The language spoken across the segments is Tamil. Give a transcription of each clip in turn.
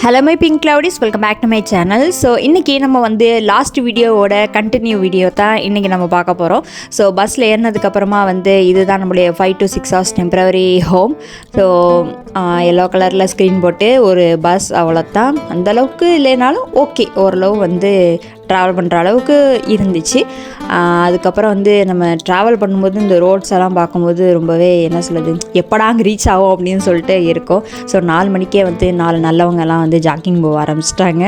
Hello my pink cloudies, welcome back to my channel. So இன்றைக்கி நம்ம வந்து லாஸ்ட் வீடியோவோட கண்டினியூ வீடியோ தான் இன்றைக்கி நம்ம பார்க்க போகிறோம். ஸோ பஸ்ஸில் ஏறினதுக்கப்புறமா வந்து இதுதான் நம்மளுடைய 5 to 6 hours temporary home. So yellow கலரில் ஸ்க்ரீன் போட்டு ஒரு பஸ், அவ்வளோதான். அந்தளவுக்கு இல்லைனாலும் ஓகே, ஓரளவு வந்து ட்ராவல் பண்ணுற அளவுக்கு இருந்துச்சு. அதுக்கப்புறம் வந்து நம்ம ட்ராவல் பண்ணும்போது இந்த ரோட்ஸ் எல்லாம் பார்க்கும்போது ரொம்பவே என்ன சொல்லுது, எப்படா அங்கே ரீச் ஆகும் அப்படின்னு சொல்லிட்டு இருக்கும். ஸோ 4 மணிக்கே வந்து 4 நல்லவங்கெல்லாம் வந்து ஜாக்கிங் போக ஆரம்பிச்சிட்டாங்க.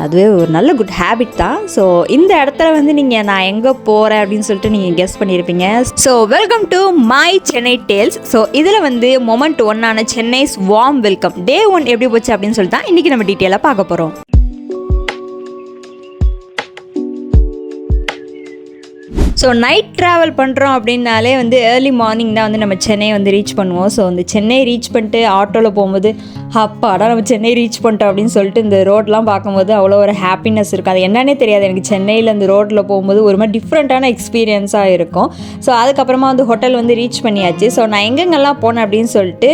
அதுவே ஒரு நல்ல குட் ஹேபிட் தான். ஸோ இந்த இடத்துல வந்து நீங்கள் நான் எங்கே போகிறேன் அப்படின்னு சொல்லிட்டு நீங்கள் கெஸ் பண்ணியிருப்பீங்க. So welcome to my Chennai tales. So இதில் வந்து மொமெண்ட் 1 சென்னைஸ் வார்ம் வெல்கம் டே 1 எப்படி போச்சு அப்படின்னு சொல்லிட்டு தான் இன்றைக்கி நம்ம டீட்டெயிலாக பார்க்க போகிறோம். ஸோ நைட் ட்ராவல் பண்ணுறோம் அப்படின்னாலே வந்து ஏர்லி மார்னிங் தான் வந்து நம்ம சென்னை வந்து ரீச் பண்ணுவோம். ஸோ அந்த சென்னை ரீச் பண்ணிட்டு ஆட்டோவில் போகும்போது அப்பாடா நம்ம சென்னை ரீச் பண்ணிட்டோம் அப்படின்னு சொல்லிட்டு இந்த ரோட்லாம் பார்க்கும்போது அவ்வளோ ஒரு ஹாப்பினஸ் இருக்கும். அது என்னன்னே தெரியாது எனக்கு. சென்னையில் இந்த ரோட்டில் போகும்போது ஒரு மாதிரி டிஃப்ரெண்ட்டான எக்ஸ்பீரியன்ஸாக இருக்கும். ஸோ அதுக்கப்புறமா வந்து ஹோட்டல் வந்து ரீச் பண்ணியாச்சு. ஸோ நான் எங்கெங்கெல்லாம் போனேன் அப்படின்னு சொல்லிட்டு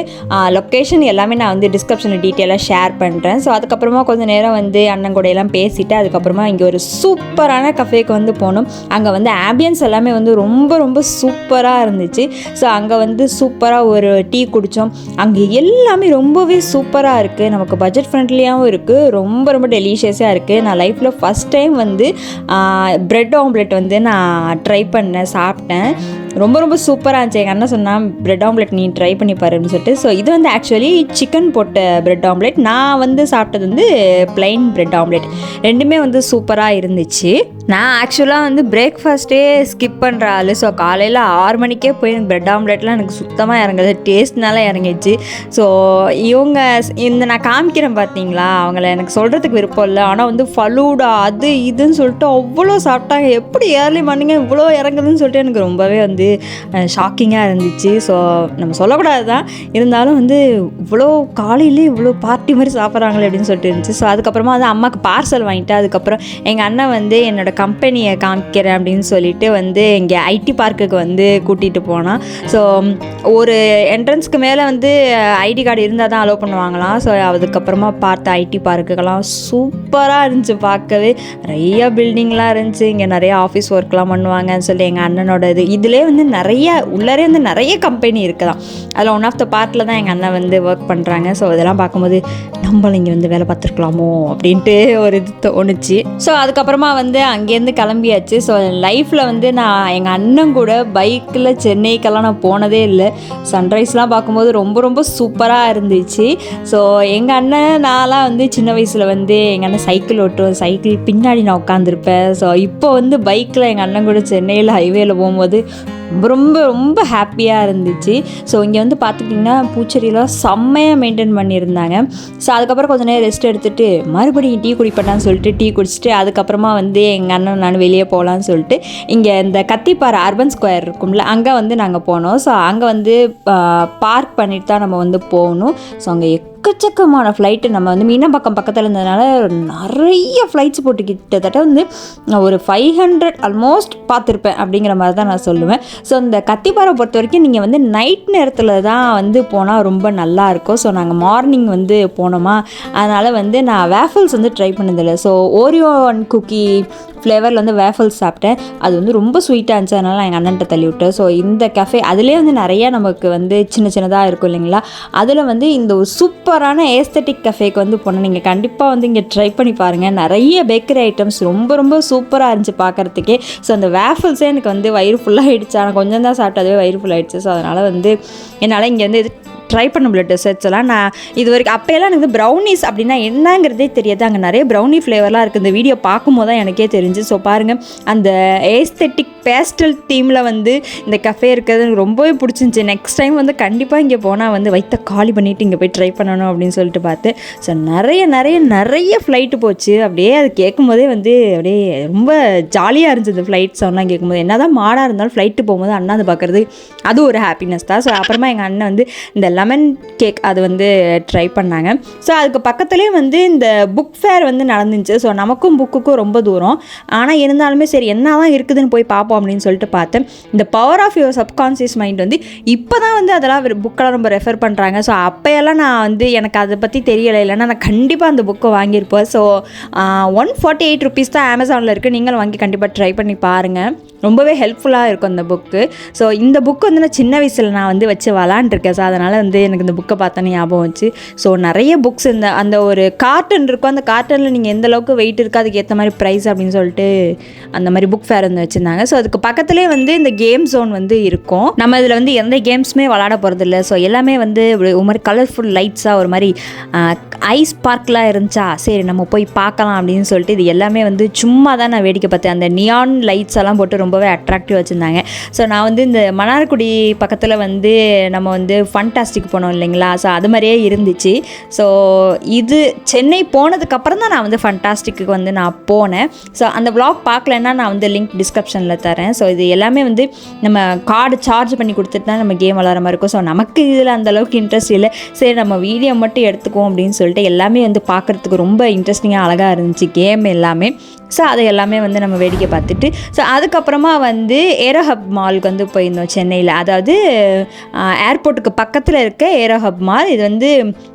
லொக்கேஷன் எல்லாமே நான் வந்து டிஸ்கிரிப்ஷனில் டீட்டெயிலாக ஷேர் பண்ணுறேன். ஸோ அதுக்கப்புறமா கொஞ்சம் நேரம் வந்து அண்ணன் கூட எல்லாம் பேசிவிட்டு அதுக்கப்புறமா இங்கே ஒரு சூப்பரான கஃபேக்கு வந்து போனோம். அங்கே வந்து ஆம்பியன்ஸ் எல்லாமே வந்து ரொம்ப ரொம்ப சூப்பராக இருந்துச்சு. ஸோ அங்கே வந்து சூப்பராக ஒரு டீ குடித்தோம். அங்கே எல்லாமே ரொம்பவே சூப்பராக இருக்குது. நமக்கு பட்ஜெட் ஃப்ரெண்ட்லியாகவும் இருக்குது, ரொம்ப ரொம்ப டெலிஷியஸாக இருக்குது. நான் லைஃப்பில் ஃபஸ்ட் டைம் வந்து ப்ரெட் ஆம்லெட் வந்து நான் ட்ரை பண்ணேன், சாப்பிட்டேன். ரொம்ப ரொம்ப சூப்பராக இருந்துச்சு. எங்கள் அண்ணன் சொன்னால் ப்ரெட் ஆம்லெட் நீ ட்ரை பண்ணி பாரு அப்படின்னு சொல்லிட்டு. ஸோ இது வந்து ஆக்சுவலி சிக்கன் போட்ட ப்ரெட் ஆம்லெட். நான் வந்து சாப்பிட்டது வந்து ப்ளைன் ப்ரெட் ஆம்லெட். ரெண்டுமே வந்து சூப்பராக இருந்துச்சு. நான் ஆக்சுவலாக வந்து பிரேக்ஃபாஸ்ட்டே ஸ்கிப் பண்ணுற ஆள். ஸோ காலையில் 6 மணிக்கே போய் எனக்கு ப்ரெட் ஆம்லெட்லாம் எனக்கு சுத்தமாக இறங்குது, டேஸ்ட்னால இறங்கிடுச்சு. ஸோ இவங்க இந்த நான் காமிக்கிறேன் பார்த்தீங்களா, அவங்கள எனக்கு சொல்கிறதுக்கு விருப்பம் இல்லை. ஆனால் வந்து ஃபலூடா அது இதுன்னு சொல்லிட்டு அவ்வளோ சாப்பிட்டாங்க. எப்படி ஏர்லி மார்னிங்கே இவ்வளோ இறங்குதுன்னு சொல்லிட்டு எனக்கு ரொம்பவே வந்து ஷாக்கிங்காக இருந்துச்சு. ஸோ நம்ம சொல்லக்கூடாது தான், இருந்தாலும் வந்து இவ்வளோ காலையிலே இவ்வளோ பார்ட்டி மாதிரி சாப்பிட்றாங்களே அப்படின்னு சொல்லிட்டு இருந்துச்சு. ஸோ அதுக்கப்புறமா வந்து அம்மாவுக்கு பார்சல் வாங்கிட்டு அதுக்கப்புறம் எங்கள் அண்ணன் வந்து என்னோடய கம்பெனியை காமிக்கிறேன் அப்படின்னு சொல்லிட்டு வந்து இங்கே ஐடி பார்க்குக்கு வந்து கூட்டிகிட்டு போனான். ஸோ ஒரு என்ட்ரன்ஸ்க்கு மேலே வந்து ஐடி கார்டு இருந்தால் தான் அலோவ் பண்ணுவாங்களாம். ஸோ அதுக்கப்புறமா பார்த்த ஐடி பார்க்குக்கெல்லாம் சூப்பராக இருந்துச்சு. பார்க்கவே நிறைய பில்டிங்லாம் இருந்துச்சு. இங்கே நிறைய ஆஃபீஸ் ஒர்க்லாம் பண்ணுவாங்கன்னு சொல்லி எங்கள் அண்ணனோட இதிலே வந்து நிறைய உள்ளரே வந்து நிறைய கம்பெனி இருக்குதான். அதில் ஒன் ஆஃப் த பார்ட்டில் தான் எங்கள் அண்ணன் வந்து ஒர்க் பண்ணுறாங்க. ஸோ இதெல்லாம் பார்க்கும்போது நம்மளும் இங்கே வந்து வேலை பார்த்துருக்கலாமோ அப்படின்ட்டு ஒரு இது தோணுச்சு. ஸோ அதுக்கப்புறமா வந்து அங்கேருந்து கிளம்பியாச்சு. ஸோ லைஃப்பில் வந்து நான் எங்கள் அண்ணன் கூட பைக்கில் சென்னைக்கெல்லாம் நான் போனதே இல்லை. சன்ரைஸ்லாம் பார்க்கும்போது ரொம்ப ரொம்ப சூப்பராக இருந்துச்சு. ஸோ எங்கள் அண்ணன் நான்லாம் வந்து சின்ன வயசில் வந்து எங்கள் அண்ணன் சைக்கிள் ஓட்டுவோம், சைக்கிள் பின்னாடி நான் உட்காந்துருப்பேன். ஸோ இப்போ வந்து பைக்கில் எங்கள் அண்ணன் கூட சென்னையில் ஹைவேல போகும்போது ரொம்ப ரொம்ப ரொம்ப ஹாப்பியாக இருந்துச்சு. ஸோ இங்கே வந்து பார்த்துக்கிட்டிங்கன்னா பூச்செடியெலாம் செம்மையாக மெயின்டைன் பண்ணியிருந்தாங்க. ஸோ அதுக்கப்புறம் கொஞ்சம் நேரம் ரெஸ்ட் எடுத்துகிட்டு மறுபடியும் டீ குடிப்பட்டான்னு சொல்லிட்டு டீ குடிச்சிட்டு அதுக்கப்புறமா வந்து எங்கள் அண்ணன் நான் வெளியே போகலான்னு சொல்லிட்டு இங்கே இந்த கத்திப்பாறை அர்பன் ஸ்கொயர் இருக்கும்ல, அங்கே வந்து நாங்கள் போனோம். ஸோ அங்கே வந்து பார்க் பண்ணிட்டு தான் நம்ம வந்து போகணும். ஸோ அங்கே எக்கச்சக்கமான ஃப்ளைட்டு, நம்ம வந்து மீனம்பாக்கம் பக்கத்தில் இருந்ததுனால நிறைய ஃப்ளைட்ஸ் போட்டு கிட்டத்தட்ட வந்து ஒரு 500 ஆல்மோஸ்ட் பார்த்துருப்பேன் அப்படிங்கிற மாதிரி தான் நான் சொல்லுவேன். ஸோ இந்த கத்திப்பாறை பொறுத்த வரைக்கும் நீங்கள் வந்து நைட் நேரத்தில் தான் வந்து போனால் ரொம்ப நல்லாயிருக்கும். ஸோ நாங்கள் மார்னிங் வந்து போனோமா, அதனால் வந்து நான் வேஃபல்ஸ் வந்து ட்ரை பண்ணதில்லை. ஸோ ஓரியோ அண்ட் குக்கி ஃப்ளேவரில் வந்து வேஃபல்ஸ் சாப்பிட்டேன். அது வந்து ரொம்ப ஸ்வீட்டாக இருந்துச்சு, அதனால் எங்கள் அண்ணன்ட்ட தள்ளி விட்டேன். ஸோ இந்த கஃபே அதிலே வந்து நிறையா நமக்கு வந்து சின்ன சின்னதாக இருக்கும் இல்லைங்களா, அதில் வந்து இந்த ஒரு சூப்பரான ஏஸ்தட்டிக் கஃபேக்கு வந்து போனேன். நீங்கள் கண்டிப்பாக வந்து இங்கே ட்ரை பண்ணி பாருங்கள். நிறைய பேக்கரி ஐட்டம்ஸ் ரொம்ப ரொம்ப சூப்பராக இருந்துச்சு பார்க்குறதுக்கே. ஸோ அந்த வேஃபல்ஸே எனக்கு வந்து வயிறு ஃபுல்லாகிடுச்சு. ஆனால் கொஞ்சம் தான் சாப்பிட்டு அதுவே வயிறு ஃபுல்லாகிடுச்சு. ஸோ அதனால் வந்து என்னால் இங்கே வந்து ட்ரை பண்ண முடியல டெசர்ட்ஸ் எல்லாம். நான் இது வரைக்கும் அப்போயெல்லாம் எனக்கு ப்ரௌனிஸ் அப்படின்னா என்னங்கிறதே தெரியாது. அங்கே நிறைய ப்ரௌனி ஃப்ளேவர்லாம் இருக்குது. இந்த வீடியோ பார்க்கும்போது தான் எனக்கே தெரிஞ்சு. ஸோ பாருங்கள், அந்த ஏஸ்தெட்டிக் பேஸ்டல் தீமில் வந்து இந்த கஃபே இருக்கிறது எனக்கு ரொம்பவே பிடிச்சிருந்துச்சி. நெக்ஸ்ட் டைம் வந்து கண்டிப்பாக இங்கே போனால் வந்து வயிற்ற காலி பண்ணிவிட்டு இங்கே போய் ட்ரை பண்ணணும் அப்படின்னு சொல்லிட்டு பார்த்து. ஸோ நிறைய நிறைய நிறைய ஃப்ளைட்டு போச்சு. அப்படியே அது கேட்கும்போதே வந்து அப்படியே ரொம்ப ஜாலியாக இருந்துச்சு. இந்த ஃப்ளைட் சவுண்ட்லாம் கேட்கும்போது என்ன தான் மாடாக இருந்தாலும் ஃப்ளைட்டு போகும்போது அண்ணாந்து பார்க்குறது அது ஒரு ஹாப்பினஸ் தான். ஸோ அப்புறமா எங்கள் அண்ணன் வந்து இந்த லெமன் கேக் அது வந்து ட்ரை பண்ணாங்க. ஸோ அதுக்கு பக்கத்துலேயே வந்து இந்த புக் ஃபேர் வந்து நடந்துச்சு. ஸோ நமக்கும் புக்குக்கும் ரொம்ப தூரம், ஆனால் இருந்தாலுமே சரி என்ன தான் இருக்குதுன்னு போய் பார்ப்போம் அப்படின்னு சொல்லிட்டு பார்த்தேன். இந்த power of your subconscious mind வந்து இப்போ தான் வந்து அதெல்லாம் புக்கெல்லாம் ரொம்ப ரெஃபர் பண்ணுறாங்க. ஸோ அப்போயெல்லாம் நான் வந்து எனக்கு அதை பற்றி தெரியலை, இல்லைன்னா நான் கண்டிப்பாக அந்த புக்கை வாங்கியிருப்பேன். ஸோ 148 ருபீஸ் தான் அமேசானில் இருக்குது. நீங்களும் வாங்கி கண்டிப்பாக ட்ரை பண்ணி பாருங்கள், ரொம்பவே ஹெல்ப்ஃபுல்லாக இருக்கும் இந்த புக்கு. ஸோ இந்த புக்கு வந்து நான் சின்ன வயசில் நான் வந்து வச்சு விளாண்டுருக்கேன். ஸோ அதனால் வந்து எனக்கு இந்த புக்கை பார்த்தோன்னே ஞாபகம் வச்சு. ஸோ நிறைய புக்ஸ் அந்த ஒரு கார்டன் இருக்கும், அந்த கார்ட்டனில் நீங்கள் எந்த அளவுக்கு வெயிட் இருக்குது அதுக்கு ஏற்ற மாதிரி ப்ரைஸ் அப்படின்னு சொல்லிட்டு அந்த மாதிரி புக் ஃபேர் வந்து வச்சுருந்தாங்க. ஸோ அதுக்கு பக்கத்துலேயே வந்து இந்த கேம் ஜோன் வந்து இருக்கும். நம்ம இதில் வந்து எந்த கேம்ஸுமே விளாட போகிறது இல்லை. ஸோ எல்லாமே வந்து ஒரு மாதிரி கலர்ஃபுல் லைட்ஸாக ஒரு மாதிரி ஐஸ் பார்க்லாம் இருந்துச்சா, சரி நம்ம போய் பார்க்கலாம் அப்படின்னு சொல்லிட்டு இது எல்லாமே வந்து சும்மா தான் நான் வேடிக்கை பார்த்தேன். அந்த நியான் லைட்ஸ் எல்லாம் போட்டு ரொம்பவே அட்ராக்டிவ் வச்சுருந்தாங்க. ஸோ நான் வந்து இந்த மன்னார்குடி பக்கத்தில் வந்து நம்ம வந்து ஃபண்டாஸ்டிக் போனோம் இல்லைங்களா, ஸோ அது மாதிரியே இருந்துச்சு. ஸோ இது சென்னை போனதுக்கப்புறம் தான் நான் வந்து ஃபண்டாஸ்டிக்கு வந்து நான் போனேன். ஸோ அந்த vlog பார்க்கலன்னா நான் வந்து லிங்க் டிஸ்கிரிப்ஷனில் தரேன். ஸோ இது எல்லாமே வந்து நம்ம கார்டு சார்ஜ் பண்ணி கொடுத்துட்டு தான் நம்ம கேம் விளாட்ற மாதிரி இருக்கும். ஸோ நமக்கு இதில் அந்தளவுக்கு இன்ட்ரெஸ்ட் இல்லை, சரி நம்ம வீடியோ மட்டும் எடுத்துக்குவோம் அப்படின்னு சொல்லிட்டு எல்லாமே வந்து பார்க்குறதுக்கு ரொம்ப இன்ட்ரெஸ்டிங்காக அழகாக இருந்துச்சு கேம் எல்லாமே. ஸோ அதை எல்லாமே வந்து நம்ம வேடிக்கை பார்த்துட்டு ஸோ அதுக்கப்புறமா வந்து ஏரோ ஹப் மாலுக்கு வந்து போயிருந்தோம் சென்னையில். அதாவது ஏர்போர்ட்டுக்கு பக்கத்தில் இருக்க ஏரோ ஹப் மால். இது வந்து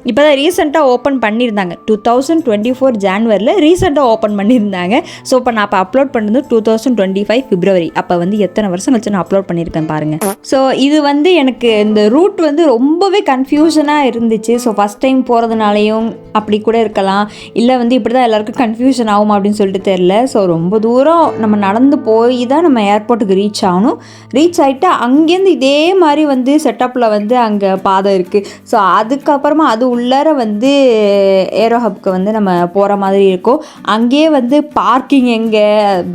இப்போ தான் ரீசெண்டாக ஓப்பன் பண்ணியிருந்தாங்க. 2024 ஜான்வரியில் ரீசெண்டாக ஓப்பன் பண்ணியிருந்தாங்க. ஸோ இப்போ நான் அப்போ அப்லோட் பண்ணது 2025 பிப்ரவரி. அப்போ வந்து எத்தனை வருஷம் கழிச்சு நான் அப்லோட் பண்ணியிருக்கேன் பாருங்கள். ஸோ இது வந்து எனக்கு இந்த ரூட் வந்து ரொம்பவே கன்ஃபியூஷனாக இருந்துச்சு. ஸோ ஃபஸ்ட் டைம் போகிறதுனாலையும் அப்படி கூட இருக்கலாம், இல்லை வந்து இப்படி தான் எல்லாருக்கும் கன்ஃபியூஷன் ஆகும் அப்படின்னு சொல்லிட்டு தெரியல. ஸோ ரொம்ப தூரம் நம்ம நடந்து போய் தான் நம்ம ஏர்போர்ட்டுக்கு ரீச் ஆகணும். ரீச் ஆகிட்டு அங்கேருந்து இதே மாதிரி வந்து செட்டப்பில் வந்து அங்கே பாதை இருக்குது. ஸோ அதுக்கப்புறமா அது உள்ளார வந்து ஏரோ ஹப்க்கு வந்து நம்ம போகிற மாதிரி இருக்கும். அங்கேயே வந்து பார்க்கிங் எங்கே,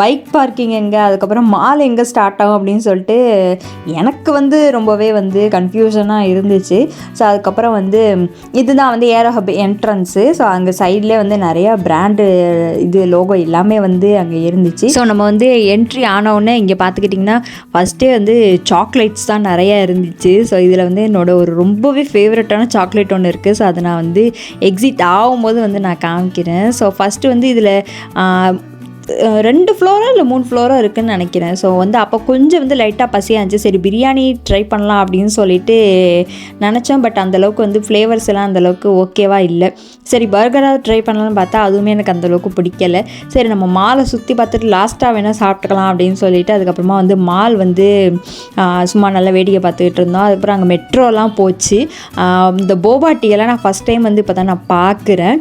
பைக் பார்க்கிங் எங்கே, அதுக்கப்புறம் மால் எங்கே ஸ்டார்ட் ஆகும் அப்படின்னு சொல்லிட்டு எனக்கு வந்து ரொம்பவே வந்து கன்ஃபியூஷனாக இருந்துச்சு. ஸோ அதுக்கப்புறம் வந்து இதுதான் வந்து ஏரோ ஹப் என்ட்ரன்ஸு. ஸோ அங்கே சைட்லேயே வந்து நிறையா பிராண்டு இது லோகோ எல்லாமே வந்து அங்கே இருந்துச்சு. ஸோ நம்ம வந்து என்ட்ரி ஆனவுடனே இங்கே பார்த்துக்கிட்டிங்கன்னா ஃபஸ்ட்டே வந்து சாக்லேட்ஸ் தான் நிறையா இருந்துச்சு. ஸோ இதில் வந்து என்னோடய ஒரு ரொம்பவே ஃபேவரட்டான சாக்லேட் ஒன்று இருக்குது. ஸோ அதை நான் வந்து எக்ஸிட் ஆகும்போது வந்து நான் காமிக்கிறேன். ஸோ ஃபஸ்ட்டு வந்து இதில் 2 ஃப்ளோரோ இல்லை 3 ஃப்ளோரோ இருக்குதுன்னு நினைக்கிறேன். ஸோ வந்து அப்போ கொஞ்சம் வந்து லைட்டாக பசியாக இருந்துச்சு, சரி பிரியாணி ட்ரை பண்ணலாம் அப்படின்னு சொல்லிட்டு நினச்சோம். பட் அந்தளவுக்கு வந்து ஃப்ளேவர்ஸ் எல்லாம் அந்தளவுக்கு ஓகேவாக இல்லை. சரி பர்கராக ட்ரை பண்ணலான்னு பார்த்தா அதுவுமே எனக்கு அந்தளவுக்கு பிடிக்கலை. சரி நம்ம மாலை சுற்றி பார்த்துட்டு லாஸ்ட்டாக வேணால் சாப்பிட்டுக்கலாம் அப்படின்னு சொல்லிட்டு அதுக்கப்புறமா வந்து மால் வந்து சும்மா நல்லா வேடிக்கை பார்த்துக்கிட்டு இருந்தோம். அதுக்கப்புறம் அங்கே மெட்ரோலாம் போச்சு. இந்த போபா டீயெல்லாம் நான் ஃபஸ்ட் டைம் வந்து இப்போ தான் நான் பார்க்குறேன்.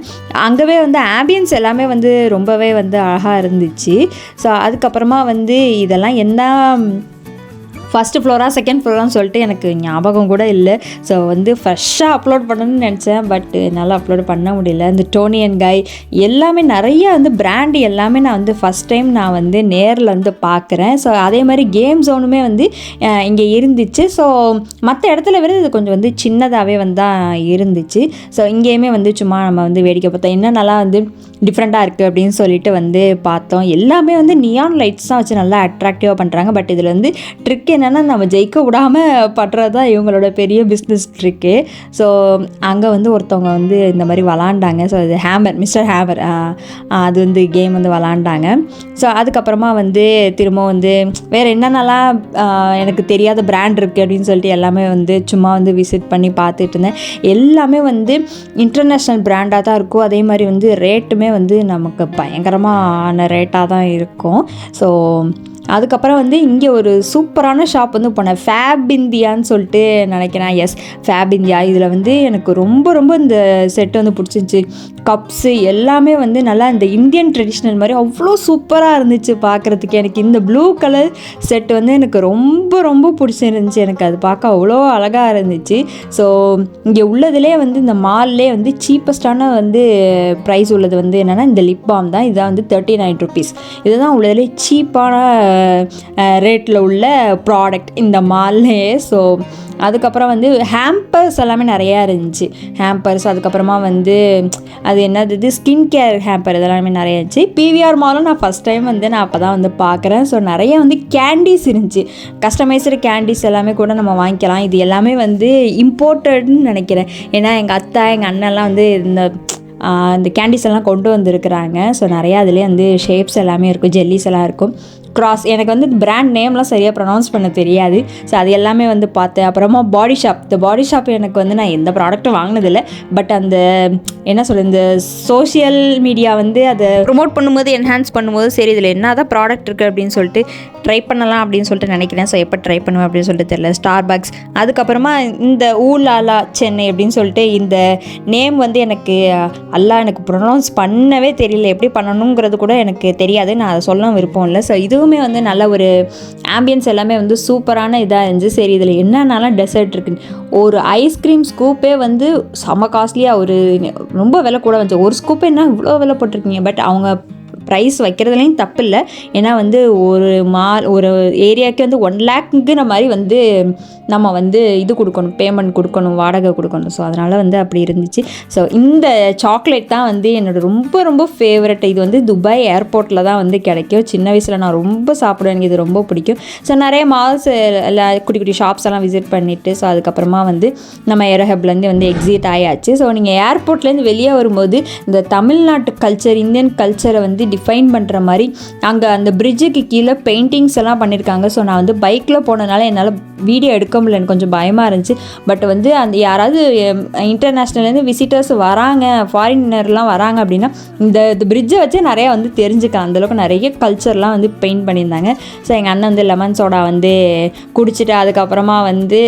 அங்கேவே வந்து ஆம்பியன்ஸ் எல்லாமே வந்து ரொம்பவே வந்து அழகாக இருந்துச்சு. ஸோ அதுக்கப்புறமா வந்து இதெல்லாம் என்ன ஃபஸ்ட்டு ஃப்ளோரா செகண்ட் ஃப்ளோரான்னு சொல்லிட்டு எனக்கு ஞாபகம் கூட இல்லை. ஸோ வந்து ஃப்ரெஷ்ஷாக அப்லோட் பண்ணணும்னு நினச்சேன், பட் என்னால் அப்லோட் பண்ண முடியல. இந்த டோனி அண்ட் கை எல்லாமே நிறைய வந்து பிராண்டு எல்லாமே நான் வந்து ஃபஸ்ட் டைம் நான் வந்து நேரில் வந்து பார்க்குறேன். ஸோ அதே மாதிரி கேம் ஜோனுமே வந்து இங்கே இருந்துச்சு. ஸோ மற்ற இடத்துல விட இது கொஞ்சம் வந்து சின்னதாகவே வந்து இருந்துச்சு. ஸோ இங்கேயுமே வந்து சும்மா நம்ம வந்து வேடிக்கை பார்த்தோம், என்ன நல்லா வந்து டிஃப்ரெண்ட்டாக இருக்குது அப்படின்னு சொல்லிட்டு வந்து பார்த்தோம். எல்லாமே வந்து நியான் லைட்ஸ் தான் வச்சு நல்லா அட்ராக்டிவாக பண்ணுறாங்க. பட் இதில் வந்து ட்ரிக் என்னென்னா நம்ம ஜெயிக்க விடாமல் பண்ணுறது தான் இவங்களோட பெரிய பிஸ்னஸ் ட்ரிக்கு. ஸோ அங்கே வந்து ஒருத்தவங்க வந்து இந்த மாதிரி விளாண்டாங்க. ஸோ அது மிஸ்டர் ஹேமர் அது வந்து கேம் வந்து விளாண்டாங்க. ஸோ அதுக்கப்புறமா வந்து திரும்ப வந்து வேறு என்னென்னலாம் எனக்கு தெரியாத பிராண்ட் இருக்குது அப்படின்னு சொல்லிட்டு எல்லாமே வந்து சும்மா வந்து விசிட் பண்ணி பார்த்துட்டு இருந்தேன். எல்லாமே வந்து இன்டர்நேஷ்னல் பிராண்டாக தான் இருக்கும். அதே மாதிரி வந்து ரேட்டுமே வந்து நமக்கு பயங்கரமான ரேட்டாக தான் இருக்கும். ஸோ அதுக்கப்புறம் வந்து இங்கே ஒரு சூப்பரான ஷாப் வந்து போனேன், ஃபேப் இந்தியான்னு சொல்லிட்டு நினைக்கிறேன். Yes, fab India. இதில் வந்து எனக்கு ரொம்ப ரொம்ப இந்த செட்டு வந்து பிடிச்சிருந்துச்சி. கப்ஸு எல்லாமே வந்து நல்லா இந்த இந்தியன் ட்ரெடிஷ்னல் மாதிரி அவ்வளோ சூப்பராக இருந்துச்சு பார்க்குறதுக்கு. எனக்கு இந்த ப்ளூ கலர் செட்டு வந்து எனக்கு ரொம்ப ரொம்ப பிடிச்சிருந்துச்சி. எனக்கு அது பார்க்க அவ்வளோ அழகாக இருந்துச்சு. ஸோ இங்கே உள்ளதுலேயே வந்து இந்த மால்லே வந்து சீப்பஸ்டான வந்து ப்ரைஸ் உள்ளது வந்து என்னென்னா இந்த லிப் பாம் தான். இதுதான் வந்து 39 ருபீஸ். இதுதான் உள்ளதுலேயே சீப்பான ரேட்டில் உள்ள ப்ராடக்ட் இந்த மால்லையே. ஸோ அதுக்கப்புறம் வந்து ஹேம்பர்ஸ் எல்லாமே நிறையா இருந்துச்சு. ஹேம்பர்ஸ், அதுக்கப்புறமா வந்து அது என்னது ஸ்கின் கேர் ஹேம்பர் இதெல்லாமே நிறையா இருந்துச்சு. பிவிஆர் மாலும் நான் ஃபஸ்ட் டைம் வந்து நான் அப்போ தான் வந்து பார்க்குறேன். ஸோ நிறைய வந்து கேண்டீஸ் இருந்துச்சு. கஸ்டமைஸ்டு கேண்டீஸ் எல்லாமே கூட நம்ம வாங்கிக்கலாம். இது எல்லாமே வந்து இம்போர்ட்டட்னு நினைக்கிறேன். ஏன்னா எங்கள் அத்தா எங்கள் அண்ணன்லாம் வந்து இந்த கேண்டீஸ் எல்லாம் கொண்டு வந்திருக்கிறாங்க. ஸோ நிறையா அதுலேயே வந்து ஷேப்ஸ் எல்லாமே இருக்கும், ஜெல்லிஸ் எல்லாம் இருக்கும். க்ராஸ் எனக்கு வந்து பிராண்ட் நேம்லாம் சரியாக ப்ரொனவுன்ஸ் பண்ண தெரியாது. ஸோ அது எல்லாமே வந்து பார்த்தேன். அப்புறமா பாடி ஷாப், இந்த பாடி ஷாப் எனக்கு வந்து நான் எந்த ப்ராடக்ட்டும் வாங்கினதில்லை. பட் அந்த என்ன சொல்ல, இந்த சோஷியல் மீடியா வந்து அதை ப்ரொமோட் பண்ணும்போது, என்ஹான்ஸ் பண்ணும்போது சரி இதில் என்ன தான் ப்ராடக்ட் இருக்குது அப்படின்னு சொல்லிட்டு ட்ரை பண்ணலாம் அப்படின்னு சொல்லிட்டு நினைக்கிறேன். ஸோ எப்போ ட்ரை பண்ணுவேன் அப்படின்னு சொல்லிட்டு தெரியல. ஸ்டார்பக்ஸ், அதுக்கப்புறமா இந்த ஊலாலா சென்னை அப்படின்னு சொல்லிட்டு இந்த நேம் வந்து எனக்கு எனக்கு ப்ரொனவுன்ஸ் பண்ணவே தெரியல. எப்படி பண்ணணுங்கிறது கூட எனக்கு தெரியாது. நான் அதை சொல்ல விருப்பம் இல்லை. ஸோ இதுவுமே வந்து நல்ல ஒரு ஆம்பியன்ஸ் எல்லாமே வந்து சூப்பரான இதாக இருந்துச்சு. சரி இதில் என்னென்னலாம் டெசர்ட் இருக்குன்னு, ஒரு ஐஸ்கிரீம் ஸ்கூப்பே வந்து செம்ம காஸ்ட்லியாக, ரொம்ப விலை கூட வந்துச்சு. ஒரு ஸ்கூப்பே என்ன இவ்வளோ விலை போட்டிருக்கீங்க. பட் அவங்க ப்ரைஸ் வைக்கிறதுலையும் தப்பு இல்லை. ஏன்னா வந்து ஒரு ஏரியாவுக்கு வந்து 1 lakhங்கிற மாதிரி வந்து நம்ம வந்து இது கொடுக்கணும், பேமெண்ட் கொடுக்கணும், வாடகை கொடுக்கணும். ஸோ அதனால் வந்து அப்படி இருந்துச்சு. ஸோ இந்த சாக்லேட் தான் வந்து என்னோடய ரொம்ப ரொம்ப ஃபேவரட். இது வந்து துபாய் ஏர்போர்ட்டில் தான் வந்து கிடைக்கும். சின்ன வயசில் நான் ரொம்ப சாப்பிடுவேன், எனக்கு இது ரொம்ப பிடிக்கும். ஸோ நிறைய மால்ஸ் எல்லாம் குட்டி குட்டி ஷாப்ஸ் எல்லாம் விசிட் பண்ணிவிட்டு ஸோ அதுக்கப்புறமா வந்து நம்ம ஏரோஹப்லேருந்து வந்து எக்ஸிட் ஆயாச்சு. ஸோ நீங்கள் ஏர்போர்ட்லேருந்து வெளியே வரும்போது இந்த தமிழ்நாட்டு கல்ச்சர், இந்தியன் கல்ச்சரை வந்து டிஃபைன் பண்ணுற மாதிரி அங்கே அந்த பிரிட்ஜுக்கு கீழே பெயிண்டிங்ஸ் எல்லாம் பண்ணியிருக்காங்க. ஸோ நான் வந்து பைக்கில் போனதுனால என்னால் வீடியோ எடுக்க முடியல, எனக்கு கொஞ்சம் பயமாக இருந்துச்சு. பட் வந்து அந்த யாராவது இன்டர்நேஷ்னல்லேருந்து விசிட்டர்ஸ் வராங்க, ஃபாரினர்லாம் வராங்க அப்படின்னா இந்த பிரிட்ஜை வச்சு நிறையா வந்து தெரிஞ்சுக்கலாம். அந்தளவுக்கு நிறைய கல்ச்சர்லாம் வந்து பெயிண்ட் பண்ணியிருந்தாங்க. ஸோ எங்கள் அண்ணன் வந்து லெமன் சோடா வந்து குடிச்சிட்டு அதுக்கப்புறமா வந்து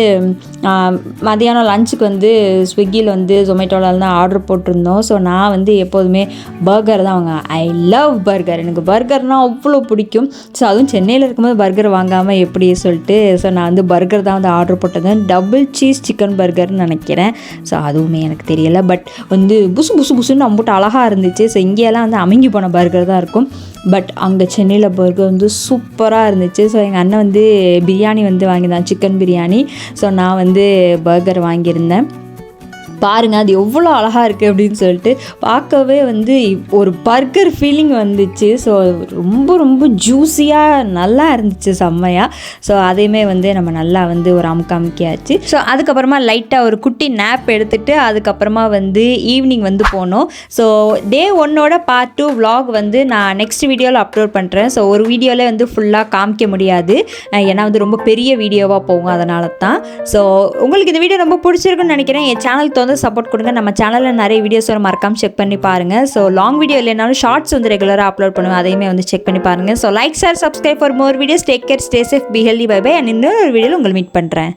மதியானம் லஞ்சுக்கு வந்து ஸ்விக்கியில் வந்து ஜொமேட்டோவில் தான் ஆர்டர் போட்டிருந்தோம். ஸோ நான் வந்து எப்போதுமே பர்கர் தான் வாங்க. ஐ லவ் பர்கர், எனக்கு பர்கர்னால் அவ்வளோ பிடிக்கும். ஸோ அதுவும் சென்னையில் இருக்கும்போது பர்கர் வாங்காமல் எப்படி சொல்லிட்டு ஸோ நான் வந்து பர்கர் தான் வந்து ஆர்டர் போட்டது. டபுள் சீஸ் சிக்கன் பர்கர்னு நினைக்கிறேன். ஸோ அதுவுமே எனக்கு தெரியலை. பட் வந்து புசுன்னு அம்புட்டு அழகாக இருந்துச்சு. ஸோ இங்கேயெல்லாம் வந்து அமுங்கி போன பர்கர் தான் இருக்கும். பட் அங்கே சென்னையில் பர்கர் வந்து சூப்பராக இருந்துச்சு. ஸோ எங்கள் அண்ணன் வந்து பிரியாணி வந்து வாங்கியிருந்தான், சிக்கன் பிரியாணி. ஸோ நான் வந்து பர்கர் வாங்கியிருந்தேன். பாருங்கள் அது எவ்வளோ அழகாக இருக்குது அப்படின்னு சொல்லிட்டு பார்க்கவே வந்து ஒரு பர்கர் ஃபீலிங் வந்துச்சு. ஸோ ரொம்ப ரொம்ப ஜூஸியாக நல்லா இருந்துச்சு, செம்மையாக. ஸோ அதையுமே வந்து நம்ம நல்லா வந்து ஒரு அமுக்கியாச்சு. ஸோ அதுக்கப்புறமா லைட்டாக ஒரு குட்டி நேப் எடுத்துகிட்டு அதுக்கப்புறமா வந்து ஈவினிங் வந்து போனோம். ஸோ டே 1 பார்ட் 2 vlog வந்து நான் நெக்ஸ்ட் வீடியோவில் அப்லோட் பண்ணுறேன். ஸோ ஒரு வீடியோவில் வந்து ஃபுல்லாக காமிக்க முடியாது, ஏன்னா வந்து ரொம்ப பெரிய வீடியோவாக போகும், அதனால தான். ஸோ உங்களுக்கு இந்த வீடியோ ரொம்ப பிடிச்சிருக்குன்னு நினைக்கிறேன். என் சேனலுக்கு வந்து சப்போர்ட் கொடுங்க. நம்ம சேனலில் நிறைய வீடியோஸ் வர மறக்காம செக் பண்ணி பாருங்கள். ஸோ லாங் வீடியோ இல்லைனாலும் ஷார்ட்ஸ் வந்து ரெகுலராக அப்லோட் பண்ணுவேன், அதையுமே வந்து செக் பண்ணி பாருங்கள். So like, share, subscribe for more videos. Take care, stay safe, be healthy, bye bye. And இன்னொரு வீடியோவில் உங்களை மீட் பண்ணுறேன்.